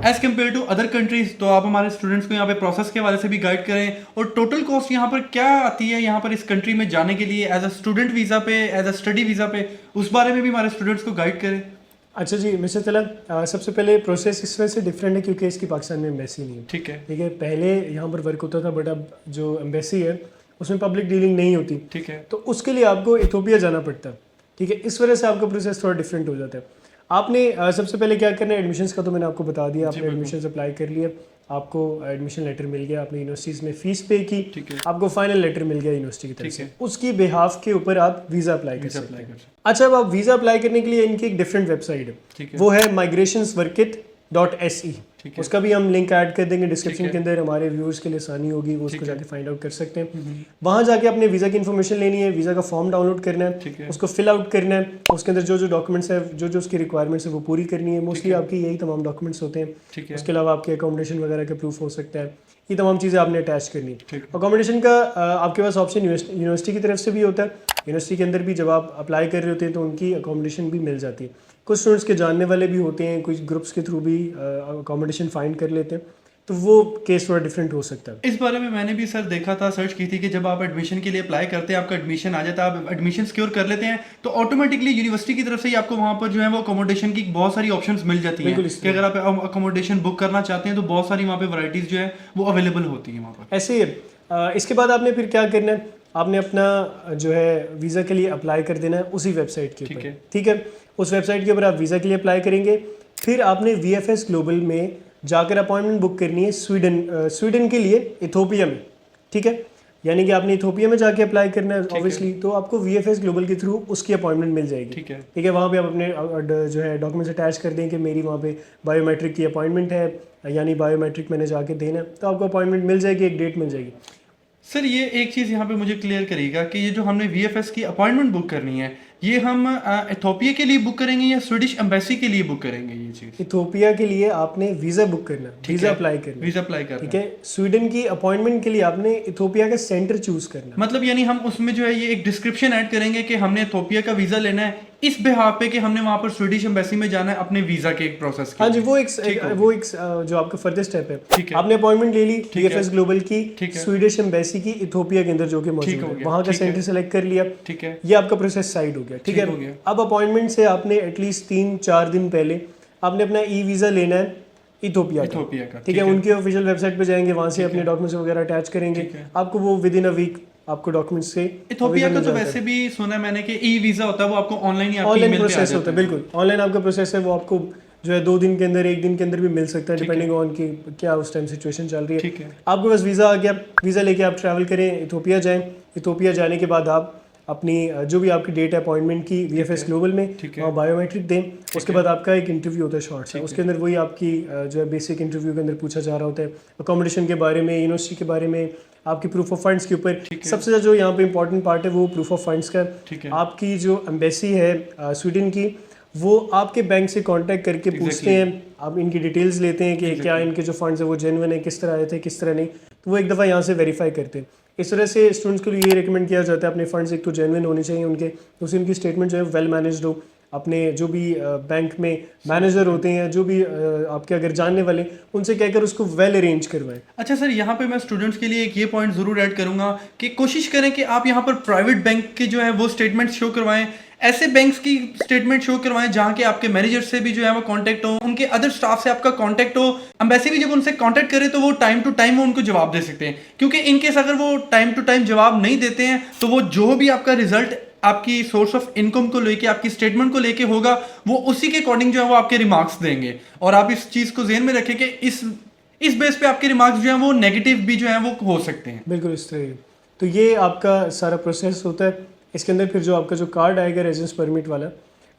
as compare to other countries. तो आप हमारे स्टूडेंट्स को यहाँ पे प्रोसेस के हवाले से भी गाइड करें, और टोटल कॉस्ट यहाँ पर क्या आती है यहाँ पर इस कंट्री में जाने के लिए एज अ स्टूडेंट वीजा पे, एज अ स्टडी वीजा पे, उस बारे में भी हमारे स्टूडेंट्स को गाइड करें। अच्छा जी मिस्टर तलत, सबसे पहले प्रोसेस इस वजह से डिफरेंट है क्योंकि इसकी पाकिस्तान में एम्बेसी नहीं है। ठीक है। ठीक है, पहले यहाँ पर वर्क होता था, बट अब जो एम्बेसी है उसमें पब्लिक डीलिंग नहीं होती। ठीक है। तो उसके लिए आपको इथोपिया जाना पड़ता है। ठीक है, इस वजह से आपका प्रोसेस थोड़ा डिफरेंट हो जाता है। आपने सबसे पहले क्या करना है, एडमिशन्स का तो मैंने आपको बता दिया, आपने एडमिशन्स अप्लाई कर लिए, आपको एडमिशन लेटर मिल गया, आपने यूनिवर्सिटीज़ में फीस पे की, आपको फाइनल लेटर मिल गया यूनिवर्सिटी की तरफ से, उसकी बिहाफ के ऊपर आप वीज़ा अप्लाई कर सकते हैं। अच्छा, अब आप वीज़ा अप्लाई करने के लिए इनकी एक डिफरेंट वेबसाइट है, वो है migrationsworkit.se। उसका भी हम लिंक ऐड कर देंगे डिस्क्रिप्शन के अंदर, हमारे व्यूअर्स के लिए आसानी होगी, वो उसको जाके फाइंड आउट कर सकते हैं। वहाँ जाके अपने वीज़ा की इन्फॉर्मेशन लेनी है, वीज़ा का फॉर्म डाउनलोड करना है, उसको फिल आउट करना है, उसके अंदर जो जो डॉक्यूमेंट्स है, जो जो उसकी रिक्वायरमेंट्स है वो पूरी करनी है। मोस्टली आपकी यही तमाम डॉक्यूमेंट्स होते हैं। उसके अलावा आपके अकोमोडेशन वगैरह का प्रूफ हो सकता है, ये तमाम चीज़ें आपने अटैच करनी है। अकोमोडेशन का आपके पास ऑप्शन यूनिवर्सिटी की तरफ से भी होता है। यूनिवर्सिटी के अंदर भी जब आप अप्लाई कर रहे होते हैं तो उनकी अकोमोडेशन भी मिल जाती है। कुछ स्टूडेंट्स के जानने वाले भी होते हैं, कुछ ग्रुप्स के थ्रू भी अकोमोडेशन फाइंड कर लेते हैं, तो वो केस थोड़ा डिफरेंट हो सकता है। इस बारे में मैंने भी सर देखा था, सर्च की थी कि जब आप एडमिशन के लिए अप्लाई करते हैं, आपका एडमिशन आ जाता है, आप एडमिशन सिक्योर कर लेते हैं, तो ऑटोमेटिकली यूनिवर्सिटी की तरफ से ही आपको वहाँ पर जो है वो अकोमोडेशन की बहुत सारी ऑप्शंस मिल जाती हैं कि अगर आप अकोमोडेशन बुक करना चाहते हैं तो बहुत सारी वहाँ पे वैरायटीज जो है वो अवेलेबल होती है वहाँ पर। ऐसे ही इसके बाद आपने फिर क्या करना है, आपने अपना जो है वीज़ा के लिए अप्लाई कर देना है उसी वेबसाइट के ऊपर। ठीक है, उस वेबसाइट के ऊपर आप वीज़ा के लिए अप्लाई करेंगे। फिर आपने VFS ग्लोबल में जाकर अपॉइंटमेंट बुक करनी है स्वीडन के लिए, इथोपिया में। ठीक है, यानी कि आपने इथोपिया में जाके अप्लाई करना है ऑब्वियसली, तो आपको VFS ग्लोबल के थ्रू उसकी अपॉइंटमेंट मिल जाएगी। ठीक है, वहाँ पे आप अपने जो है डॉक्यूमेंट्स अटैच कर दें कि मेरी वहाँ पे बायोमेट्रिक की अपॉइंटमेंट है, यानी बायोमेट्रिक मैंने जाके देना है, तो आपको अपॉइंटमेंट मिल जाएगी, एक डेट मिल जाएगी। सर ये एक चीज़ यहाँ पे मुझे क्लियर करिएगा कि ये जो हमने VFS की अपॉइंटमेंट बुक करनी है, ये हम इथोपिया के लिए बुक करेंगे या स्वीडिश एम्बेसी के लिए बुक करेंगे? ये चीज़ इथोपिया के लिए आपने वीज़ा बुक करना, वीज़ा अप्लाई करना। ठीक है, स्वीडन की अपॉइंटमेंट के लिए आपने इथोपिया का सेंटर चूज करना। मतलब यानी हम उसमें जो है ये एक डिस्क्रिप्शन ऐड करेंगे कि हमने इथोपिया का वीज़ा लेना है इस बिहाफ पे कि हमने वहाँ पर स्वीडिश एम्बेसी में जाना है अपने वीज़ा के एक प्रोसेस के। हाँ जी, वो एक जो आपका फर्दर स्टेप है। आपने अपॉइंटमेंट ले ली VFS ग्लोबल की स्वीडिश एम्बेसी की इथोपिया के अंदर जो कि मौजूद है, वहाँ का सेंटर सेलेक्ट कर लिया। ये आपका प्रोसेस साइड हो गया। ठीक है, अब अपॉइंटमेंट से आपने एटलीस्ट 3-4 दिन पहले आपने अपना ई वीज़ा लेना है इथोपिया का, ठीक है। उनकी ऑफिशियल वेबसाइट पे जाएंगे, वहाँ से अपने डॉक्यूमेंट्स वगैरह अटैच करेंगे, आपको वो विद इन अ वीक आपको डॉक्यूमेंट्स से इथोपिया का तो वैसे भी सुना है मैंने कि ई वीजा होता है वो आपको ऑनलाइन ही आपकी ऑनलाइन ईमेल पे आ प्रोसेस जाता होता है। बिल्कुल ऑनलाइन आपका प्रोसेस है, वो आपको जो है 2 दिन के अंदर 1 दिन के अंदर भी मिल सकता है, डिपेंडिंग ऑन कि क्या उस टाइम सिचुएशन चल रही है। आपके पास वीज़ा आ गया, वीज़ा लेके आप ट्रैवल करें, इथोपिया जाएं। इथोपिया जाने के बाद आप अपनी जो भी आपकी डेट है अपॉइंटमेंट की VFS ग्लोबल में, वहाँ बायोमेट्रिक दें। उसके बाद आपका एक इंटरव्यू होता है शॉर्ट सा, उसके अंदर वही आपकी जो है बेसिक इंटरव्यू के अंदर पूछा जा रहा होता है अकोमोडेशन के बारे में, यूनिवर्सिटी के बारे में, आपकी प्रूफ ऑफ फंड्स के ऊपर। सबसे ज़्यादा जो यहाँ पे इंपॉर्टेंट पार्ट है वो प्रूफ ऑफ फंड्स का। आपकी जो एम्बेसी है स्वीडन की, वो आपके बैंक से कांटेक्ट करके पूछते हैं, आप इनकी डिटेल्स लेते हैं कि क्या इनके जो फंड्स है वो जेन्युइन है, किस तरह आए थे किस तरह नहीं, तो वो एक दफ़ा यहाँ से वेरीफाई करते हैं। इस तरह से स्टूडेंट्स को ये रिकमेंड किया जाता है अपने फंड्स एक तो जेन्युइन होने चाहिए उनके, दूसरी उनकी स्टेटमेंट जो है वेल मैनेज्ड हो। अपने जो भी बैंक में मैनेजर होते हैं, जो भी आपके अगर जानने वाले, उनसे कहकर उसको वेल अरेंज करवाएं। अच्छा सर, यहाँ पे मैं स्टूडेंट्स के लिए एक ये पॉइंट जरूर ऐड करूंगा कि कोशिश करें कि आप यहाँ पर प्राइवेट बैंक के जो है वो स्टेटमेंट शो करवाएं, ऐसे बैंक्स की स्टेटमेंट शो करवाएं जहां के आपके मैनेजर से भी जो है वो कांटेक्ट हो, उनके अदर स्टाफ से आपका कांटेक्ट हो। एम्बेसी भी जब उनसे कांटेक्ट करे तो वो टाइम टू टाइम वो उनको जवाब दे सकते हैं, क्योंकि इनकेस अगर वो टाइम टू टाइम जवाब नहीं देते हैं तो वो जो भी आपका रिजल्ट आपकी सोर्स ऑफ इनकम को लेके, आपकी स्टेटमेंट को लेके होगा, वो उसी के अकॉर्डिंग जो है वो आपके रिमार्क्स देंगे। और आप इस चीज को ज़हन में रखें कि इस बेस पे आपके रिमार्क्स जो है वो नेगेटिव भी जो है वो हो सकते हैं। बिल्कुल इस तरह। तो ये आपका सारा प्रोसेस होता है। इसके अंदर फिर जो आपका जो कार्ड आएगा रेजिडेंस परमिट वाला,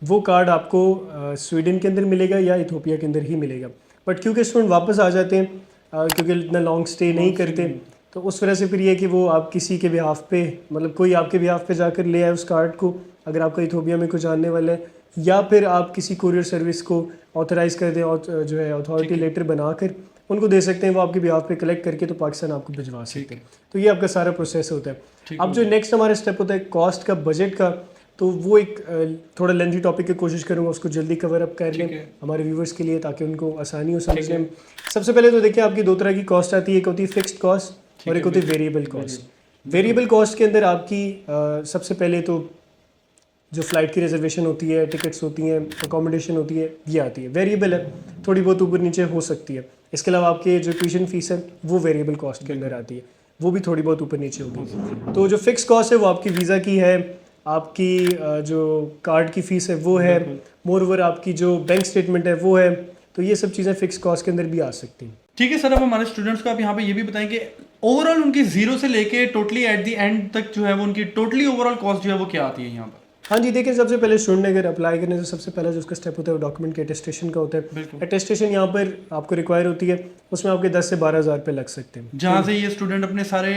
वो कार्ड आपको स्वीडन के अंदर मिलेगा या इथोपिया के अंदर ही मिलेगा। बट क्योंकि स्टूडेंट वापस आ जाते हैं, क्योंकि इतना लॉन्ग स्टे नहीं करते, तो उस वजह से फिर ये कि वो आप किसी के बिहाफ पे, मतलब कोई आपके बिहाफ पे जाकर ले आए उस कार्ड को, अगर आपका इथोपिया में कुछ जानने वाला है, या फिर आप किसी कुरियर सर्विस को ऑथराइज़ कर दें और जो है अथॉरिटी लेटर बनाकर उनको दे सकते हैं, वो आपके बिहाफ पे कलेक्ट करके तो पाकिस्तान आपको भिजवा सकते हैं। तो ये आपका सारा प्रोसेस होता है। अब जो नेक्स्ट हमारा स्टेप होता है कॉस्ट का, बजट का, तो वो एक थोड़ा लेंथी टॉपिक की कोशिश करूँगा उसको जल्दी कवर अप कर लें हमारे व्यूवर्स के लिए, ताकि उनको आसानी हो समझने में। सबसे पहले तो देखिए आपकी 2 तरह की कॉस्ट आती है, एक होती है फिक्स्ड कॉस्ट और एक होती है वेरिएबल कॉस्ट। वेरिएबल कॉस्ट के अंदर आपकी सबसे पहले तो जो फ़्लाइट की रिजर्वेशन होती है, टिकट्स होती हैं, अकोमोडेशन होती है, ये आती है। वेरिएबल है, थोड़ी बहुत ऊपर नीचे हो सकती है। इसके अलावा आपके जो ट्यूशन फीस है वो वेरिएबल कॉस्ट के अंदर आती है, वो भी थोड़ी बहुत ऊपर नीचे होगी। तो जो फिक्स कॉस्ट है वो आपकी वीज़ा की है, आपकी जो कार्ड की फ़ीस है वो है, मोर ओवर आपकी जो बैंक स्टेटमेंट है वो है। तो ये सब चीज़ें फिक्स कॉस्ट के अंदर भी आ सकती हैं। ठीक है सर, अब हमारे स्टूडेंट्स को आप यहाँ पे ये भी बताएं कि ओवरऑल उनकी जीरो से लेके टोटली एट द एंड तक जो है वो उनकी टोटली ओवरऑल कॉस्ट जो है वो क्या आती है यहाँ पर। हाँ जी, देखिए सबसे पहले स्टूडेंट ने अगर अप्लाई करने से सबसे पहला जो उसका स्टेप होता है वो डॉक्यूमेंट के अटेस्टेशन का होता है। अटेस्टेशन यहाँ पर आपको रिक्वायर होती है, उसमें आपके 10 से 12 हज़ार रुपये लग सकते हैं, जहाँ से ये स्टूडेंट अपने सारे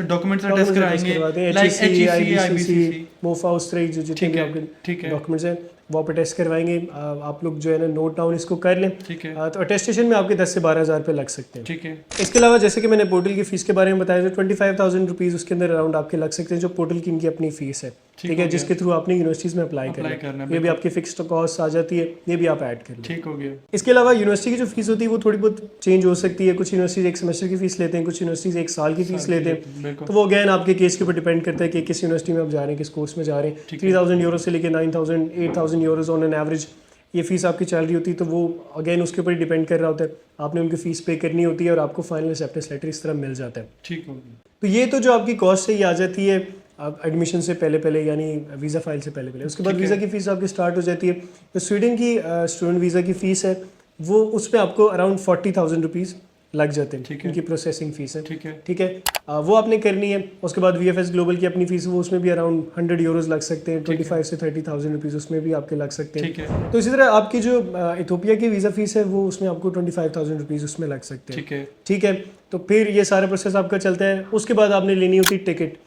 डॉक्यूमेंट्स अटेस्ट कराएंगे, लाइक HEC, IBCC, मोफा, उस तरह जो जितने भी आपके डॉक्यूमेंट्स हैं वो आप अटेस्ट करवाएंगे। आप लोग जो है ना नोट डाउन इसको कर लें। तो अटेस्टेशन में आपके 10 से 12 हज़ार रुपये लग सकते हैं। ठीक है। इसके अलावा जैसे कि मैंने पोर्टल की फ़ीस के बारे में बताया, जो 25,000 रुपीज़ उसके अंदर अराउंड आपके लग सकते हैं, जो पोर्टल की इनकी अपनी फ़ीस है, ठीक है, जिसके थ्रू आपने यूनिवर्सिटीज़ में अप्लाई करना है। ये भी आपकी फिक्स्ड कॉस्ट आ जाती है, ये भी आप ऐड कर लें। ठीक हो गया। इसके अलावा यूनिवर्सिटी की जो फीस होती है वो थोड़ी बहुत चेंज हो सकती है। कुछ यूनिवर्सिटीज़ 1 सेमेस्टर की फ़ीस लेते हैं, कुछ यूनिवर्सिटीज़ 1 साल की फ़ीस लेते हैं। तो वो अगैन आपके केस के ऊपर डिपेंड करता है कि किस यूनिवर्सिटी में आप जा रहे हैं, किस कोर्स में जा रहे हैं। 3,000 यूरो से लेकर 9,000 8,000 यूरोज ऑन एन एवरेज ये फ़ीस आपकी चल रही होती है। तो वो अगेन उसके ऊपर डिपेंड कर रहा होता है, आपने उनकी फ़ीस पे करनी होती है और आपको फाइनल एक्सेप्टेंस लेटर इस तरह मिल जाता है। ठीक हो गया। तो ये तो जो आपकी कॉस्ट है ये आ जाती है आप एडमिशन से पहले यानी वीज़ा फाइल से पहले। उसके बाद वीज़ा की फ़ीस आपकी स्टार्ट हो जाती है। तो स्वीडन की स्टूडेंट वीज़ा की फ़ीस है वो उस पर आपको अराउंड 40,000 रुपीज़ लग जाते हैं, उनकी प्रोसेसिंग फ़ीस है। ठीक है, वो आपने करनी है। उसके बाद VFS ग्लोबल की अपनी फ़ीस, वो उसमें भी अराउंड 100 यूरोज़ लग सकते हैं, 25 से 30,000 रुपीज़ उसमें भी आपके लग सकते हैं। तो इसी तरह आपकी जो इथोपिया की वीज़ा फ़ीस है वो उसमें आपको 25,000 रुपीज़ उसमें लग सकते हैं। ठीक है, तो फिर ये सारा प्रोसेस आपका चलता है। उसके बाद आपने लेनी होती है टिकट।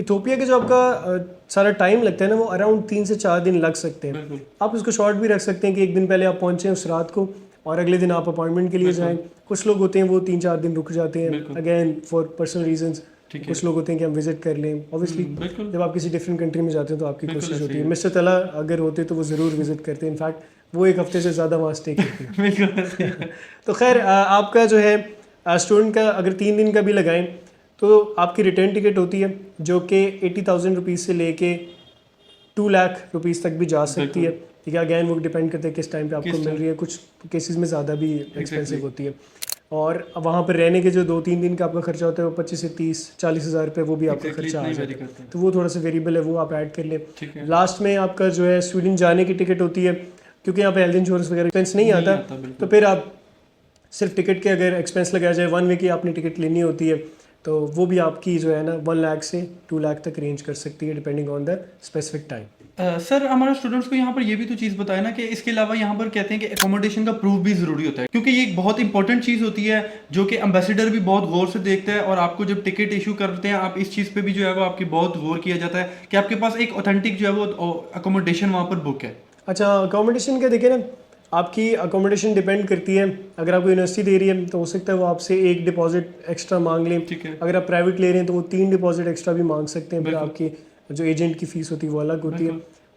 इथोपिया के जो आपका सारा टाइम लगता है ना वो अराउंड 3 से 4 दिन लग सकते हैं। आप उसको शॉर्ट भी रख सकते हैं कि 1 दिन पहले आप पहुंचे उस रात को और अगले दिन आप अपॉइंटमेंट के लिए जाएं। कुछ लोग होते हैं वो 3-4 दिन रुक जाते हैं, अगेन फॉर पर्सनल रीजंस। कुछ लोग होते हैं कि हम विजिट कर लें। ऑब्वियसली जब आप किसी डिफरेंट कंट्री में जाते हैं तो आपकी कोशिश होती है। मिस्टर तला अगर होते तो वो ज़रूर विजिट करते हैं, इनफैक्ट वो 1 हफ्ते से ज़्यादा वहाँ स्टे करते हैं। तो खैर आपका जो है स्टूडेंट का अगर 3 दिन का भी लगाएं तो आपकी रिटर्न टिकट होती है जो कि 80,000 रुपीज़ से लेके 2 लाख रुपीज़ तक भी जा सकती है। ठीक है। अगैन वो डिपेंड करता है किस टाइम पे आपको मिल रही है, कुछ केसेस में ज़्यादा भी एक्सपेंसिव होती है। और वहाँ पर रहने के जो 2-3 दिन का आपका खर्चा होता है वो 25 से 30-40 हज़ार रुपये वो भी आपका खर्चा आ जाता है। तो वो थोड़ा सा वेरिएबल है, वो आप ऐड कर लें। लास्ट में आपका जो है स्वीडन जाने की टिकट होती है, क्योंकि यहाँ पे हेल्थ इंश्योरेंस वगैरह एक्सपेंस नहीं आता, तो फिर आप सिर्फ टिकट के अगर एक्सपेंस लगाया जाए 1 वे की आपने टिकट लेनी होती है, तो वो भी आपकी जो है ना 1 लाख से 2 लाख तक रेंज कर सकती है depending on the specific time. Sir हमारे स्टूडेंट्स को यहाँ पर ये भी तो चीज़ बताए ना कि इसके अलावा यहाँ पर कहते हैं कि एकोमोडेशन का प्रूफ भी ज़रूरी होता है, क्योंकि ये एक बहुत इंपॉर्टेंट चीज़ होती है जो कि एम्बेसडर भी बहुत गौर से देखता है, और आपको जब टिकट इशू करते हैं आप इस चीज़ पे भी जो है वो आपकी बहुत गौर किया जाता है कि आपके पास एक ऑथेंटिक जो है वो अकोमोडेशन वहाँ पर बुक है। अच्छा, अकोमोडेशन का देखिए ना, आपकी अकोमोडेशन डिपेंड करती है। अगर आपको यूनिवर्सिटी दे रही है तो हो सकता है वो आपसे 1 डिपॉजिट एक्स्ट्रा मांग लें। अगर आप प्राइवेट ले रहे हैं तो वो 3 डिपॉजिट एक्स्ट्रा भी मांग सकते हैं। फिर आपकी जो एजेंट की फीस होती है वो अलग होती है,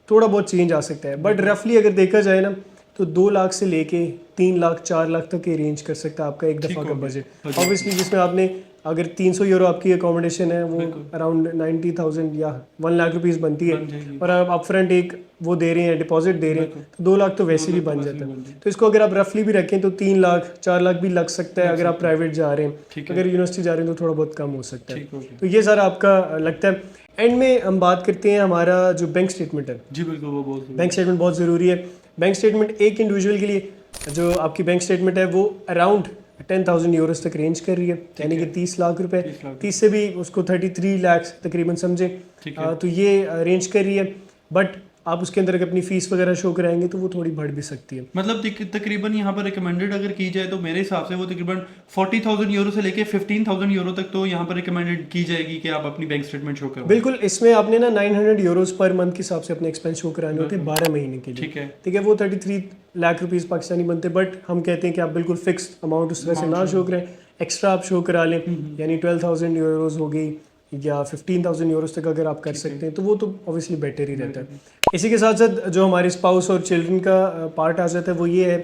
थोड़ा बहुत चेंज आ सकता है। बट रफली अगर देखा जाए ना तो 2 लाख से लेके 3 लाख 4 लाख तक के रेंज कर सकता है आपका एक दफ़ा का बजट। ऑब्वियसली जिसमें आपने अगर 300 यूरो आपकी अकोमोडेशन है वो अराउंड 90,000 या 1 लाख रुपीज़ बनती है, और आप अपफ्रंट एक वो दे रहे हैं, डिपॉजिट दे रहे हैं, तो 2 लाख तो वैसे भी बन जाता है। तो इसको अगर आप रफली भी रखें तो 3 लाख 4 लाख भी लग सकता है अगर आप प्राइवेट जा रहे हैं। अगर यूनिवर्सिटी जा रहे हैं तो थोड़ा बहुत कम हो सकता है। तो ये सारा आपका लगता है। एंड में हम बात करते हैं हमारा जो बैंक स्टेटमेंट है। जी बिल्कुल, वो बहुत बैंक स्टेटमेंट बहुत ज़रूरी है। बैंक स्टेटमेंट एक इंडिविजुअल के लिए जो आपकी बैंक स्टेटमेंट है वो अराउंड 10,000 यूरोस तक रेंज कर रही है, यानी कि 30 लाख रुपए, 30 से भी उसको 33 लाख तकरीबन समझे, तो ये रेंज कर रही है। बट आप उसके अंदर अगर अपनी फीस वगैरह शो कराएंगे तो वो थोड़ी बढ़ भी सकती है। मतलब तकरीबन यहाँ पर रिकमेंडेड अगर की जाए तो मेरे हिसाब से वो तकरीबन 40,000 यूरो से लेके 15,000 यूरो तक तो यहाँ पर रिकमेंडेड की जाएगी कि आप अपनी बैंक स्टेटमेंट शो करो। बिल्कुल, इसमें आपने ना 900 यूरोस पर मंथ के हिसाब से अपने एक्सपेंस शो कराने होते हैं 12 महीने के लिए। ठीक है, वो 33 लाख रुपीज़ पाकिस्तानी बनते, बट हम कहते हैं कि आप बिल्कुल फिक्स अमाउंट उस तरह से ना शो करें, एक्स्ट्रा आप शो करा लें, यानी 12,000 यूरोस हो गई या 15,000 यूरोस तक अगर आप कर सकते हैं तो वो तो ऑब्वियसली बेटर ही रहता है। इसी के साथ साथ जो हमारे स्पाउस और चिल्ड्रन का पार्ट आ जाता है वो ये है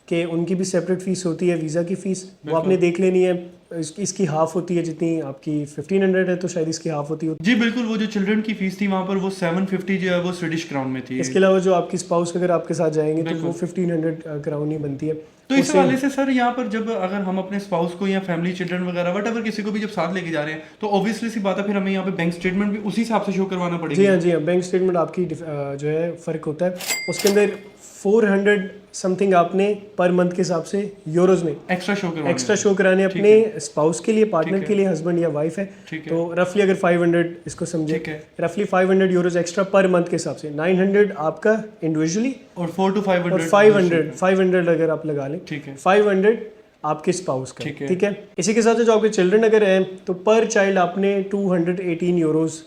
कि उनकी भी सेपरेट फ़ीस होती है, वीज़ा की फ़ीस वो आपने देख लेनी है। इसकी हाफ होती है, जितनी आपकी 1500 है तो शायद इसकी हाफ होती है। जी बिल्कुल, वो जो चिल्ड्रन की फीस थी वहाँ पर वो 750 जो है वो स्वीडिश क्राउन में थी। इसके अलावा जो आपकी स्पाउस अगर आपके साथ जाएंगे तो वो 1500 क्राउन ही बनती है। तो इस वाले से सर यहाँ पर जब अगर हम अपने स्पाउस को या फैमिली चिल्ड्रन वगैरह व्हाटएवर किसी को भी जब साथ लेके जा रहे हैं तो ऑब्वियसली सी बात है फिर हमें यहाँ पे बैंक स्टेटमेंट भी उसी हिसाब से शो करवाना पड़ेगा। जी हाँ, बैंक स्टेटमेंट आपकी जो है फ़र्क होता है, उसके अंदर 400 समथिंग आपने पर मंथ के हिसाब से यूरोज में एक्स्ट्रा शो कराने अपने स्पाउस के लिए, पार्टनर के लिए, हस्बैंड या वाइफ है तो रफली अगर 500 इसको समझे, रफली 500 यूरोज एक्स्ट्रा पर मंथ के हिसाब से, 900 आपका इंडिविजुअली और 500 अगर आप लगा लें, 500 आपके स्पाउस का। ठीक है, इसी के साथ जो आपके चिल्ड्रन अगर हैं तो पर चाइल्ड आपने 218 यूरोज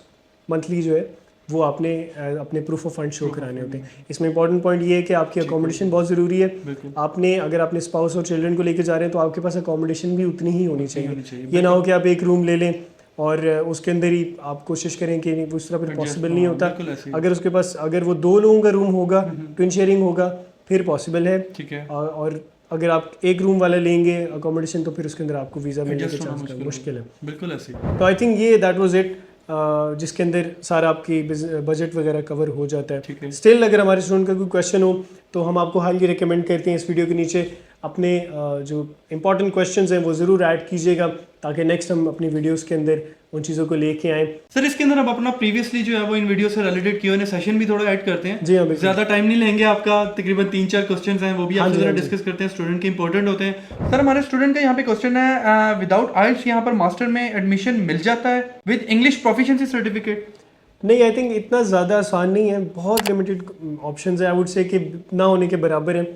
मंथली जो है वो आपने अपने प्रूफ ऑफ फंड शो कराने होते हैं। इसमें इंपॉर्टेंट पॉइंट ये है कि आपकी अकोमोडेशन बहुत ज़रूरी है। आपने अगर अपने स्पाउस और चिल्ड्रन को लेकर जा रहे हैं तो आपके पास अकोमोडेशन भी उतनी ही होनी चाहिए। ये ना हो कि आप एक रूम ले लें और उसके अंदर ही आप कोशिश करें कि उस तरह फिर पॉसिबल नहीं होता। अगर उसके पास अगर वो 2 लोगों का रूम होगा, ट्विन शेयरिंग होगा, फिर पॉसिबल है। और अगर आप एक रूम वाला लेंगे अकोमोडेशन तो फिर उसके अंदर आपको वीज़ा मिलने के चांस मुश्किल है। बिल्कुल ऐसे। तो आई थिंक ये दैट वाज इट, जिसके अंदर सारा आपकी बजट वगैरह कवर हो जाता है। स्टिल अगर हमारे स्टूडेंट का कोई क्वेश्चन हो तो हम आपको हाईली रिकमेंड करते हैं इस वीडियो के नीचे अपने जो इंपॉर्टेंट क्वेश्चंस हैं वो ज़रूर ऐड कीजिएगा ताकि नेक्स्ट हम अपनी वीडियोस के अंदर उन चीज़ों को लेके आएँ। सर इसके अंदर हम अपना प्रीवियसली जो है वो इन वीडियो से रिलेटेड Q&A सेशन भी थोड़ा ऐड करते हैं। जी हाँ, ज़्यादा टाइम नहीं लेंगे आपका, तकरीबन 3-4 क्वेश्चन हैं वो भी आपसे ज़रा डिस्कस करते हैं, स्टूडेंट के इंपॉर्टेंट होते हैं। सर हमारे स्टूडेंट का यहाँ पे क्वेश्चन है, विदाउट आइल्स यहाँ पर मास्टर में एडमिशन मिल जाता है विद इंग्लिश प्रोफिशिएंसी सर्टिफिकेट? नहीं, आई थिंक इतना ज़्यादा आसान नहीं है, बहुत लिमिटेड ऑप्शंस है, आई वुड से कि ना होने के बराबर है।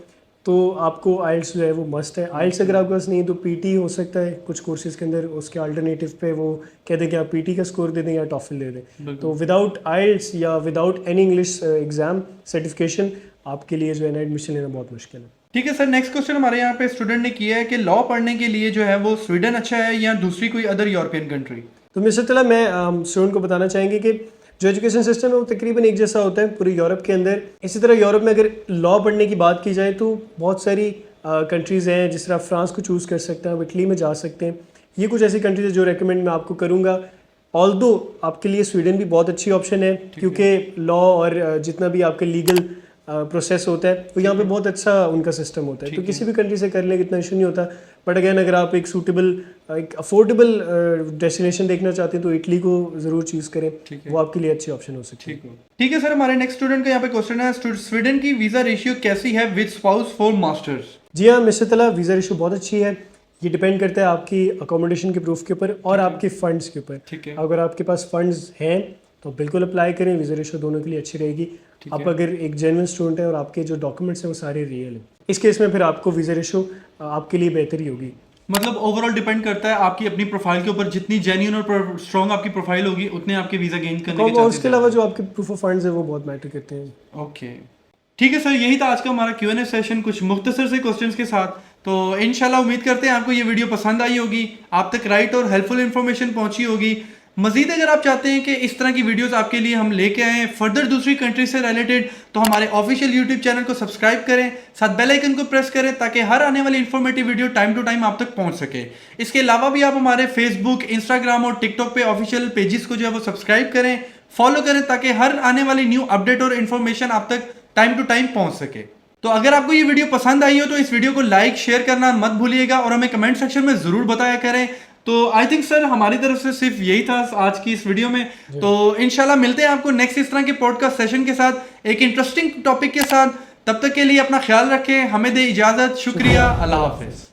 तो आपको आइल्स जो है वो मस्ट है। आइल्स अगर आपके पास नहीं है तो पीटी हो सकता है कुछ कोर्सेज के अंदर, उसके अल्टरनेटिव पे वो कहते हैं कि आप पीटी का स्कोर दे दें या टॉफल दे दें। तो विदाउट आइल्स या without any English exam certification आपके लिए जो है ना एडमिशन लेना बहुत मुश्किल है। ठीक है सर, नेक्स्ट क्वेश्चन हमारे यहाँ पे स्टूडेंट ने किया है कि लॉ पढ़ने के लिए जो है वो स्वीडन अच्छा है या दूसरी कोई अदर यूरोपियन कंट्री? तो मिस्टर तला मैं स्टूडेंट को बताना चाहेंगे कि जो एजुकेशन सिस्टम है वो तकरीबन एक जैसा होता है पूरे यूरोप के अंदर। इसी तरह यूरोप में अगर लॉ पढ़ने की बात की जाए तो बहुत सारी कंट्रीज़ हैं, जिस तरह फ्रांस को चूज़ कर सकते हैं, आप इटली में जा सकते हैं। ये कुछ ऐसी कंट्रीज है जो रेकमेंड मैं आपको करूँगा। ऑल्दो आपके लिए स्वीडन भी बहुत अच्छी ऑप्शन है क्योंकि लॉ और जितना भी आपका लीगल प्रोसेस होता है, तो यहाँ पे बहुत अच्छा उनका सिस्टम होता है, तो किसी भी कंट्री से कर ले इतना इशू नहीं होता। बट अगेन अगर आप एक सूटेबल एक अफोर्डेबल डेस्टिनेशन देखना चाहते हैं तो इटली को ज़रूर चूज़ करें, वो आपके लिए अच्छी ऑप्शन हो सकती है। ठीक है सर, हमारे नेक्स्ट स्टूडेंट का यहाँ पे क्वेश्चन है, स्वीडन की वीजा रेशियो कैसी है विद स्पाउस फॉर मास्टर्स? जी हाँ मिस्टर तला, वीज़ा रेशियो बहुत अच्छी है। ये डिपेंड करता है आपकी अकोमोडेशन के प्रूफ के ऊपर और आपके फंड्स के ऊपर। ठीक है। अगर आपके पास फंड्स हैं तो बिल्कुल अप्लाई करें, वीज़ा रेशियो दोनों के लिए अच्छी रहेगी। आप अगर एक जेन्युइन स्टूडेंट है और आपके जो डॉक्यूमेंट्स हैं वो सारे रियल हैं, इस केस में फिर आपको वीज़ा रेशियो आपके लिए बेहतर ही होगी। मतलब ओवरऑल डिपेंड करता है आपकी अपनी प्रोफाइल के ऊपर, जितनी जेन्युइन और स्ट्रॉन्ग आपकी प्रोफाइल होगी उतने आपके वीजा गेन करने के और चांसेस उसके अलावा जो आपके प्रूफ ऑफ फंड्स है वो बहुत मैटर करते हैं। ओके ठीक है सर, यही था आज का हमारा Q&A सेशन, कुछ मुख्तसर से क्वेश्चंस के साथ। तो इंशाल्लाह उम्मीद करते हैं आपको ये वीडियो पसंद आई होगी, आप तक राइट और हेल्पफुल इन्फॉर्मेशन पहुंची होगी। मजीद अगर आप चाहते हैं कि इस तरह की वीडियोस आपके लिए हम लेके आएँ फर्दर दूसरी कंट्री से रिलेटेड, तो हमारे ऑफिशियल यूट्यूब चैनल को सब्सक्राइब करें, साथ बेल आइकन को प्रेस करें ताकि हर आने वाली informative video time to time आप तक पहुंच सके। इसके अलावा भी आप हमारे फेसबुक, इंस्टाग्राम और टिकटॉक पे ऑफिशियल पेजेस को जो है वो सब्सक्राइब करें, फॉलो करें ताकि हर आने वाली न्यू अपडेट और इन्फॉर्मेशन आप तक टाइम टू टाइम पहुंच सके। तो अगर आपको ये वीडियो पसंद आई हो तो इस वीडियो को लाइक शेयर करना मत भूलिएगा और हमें कमेंट सेक्शन में जरूर बताया करें। तो आई थिंक सर हमारी तरफ से सिर्फ यही था आज की इस वीडियो में। तो इंशाल्लाह मिलते हैं आपको नेक्स्ट इस तरह के पॉडकास्ट सेशन के साथ एक इंटरेस्टिंग टॉपिक के साथ। तब तक के लिए अपना ख्याल रखें, हमें दे इजाजत, शुक्रिया, अल्लाह हाफिज।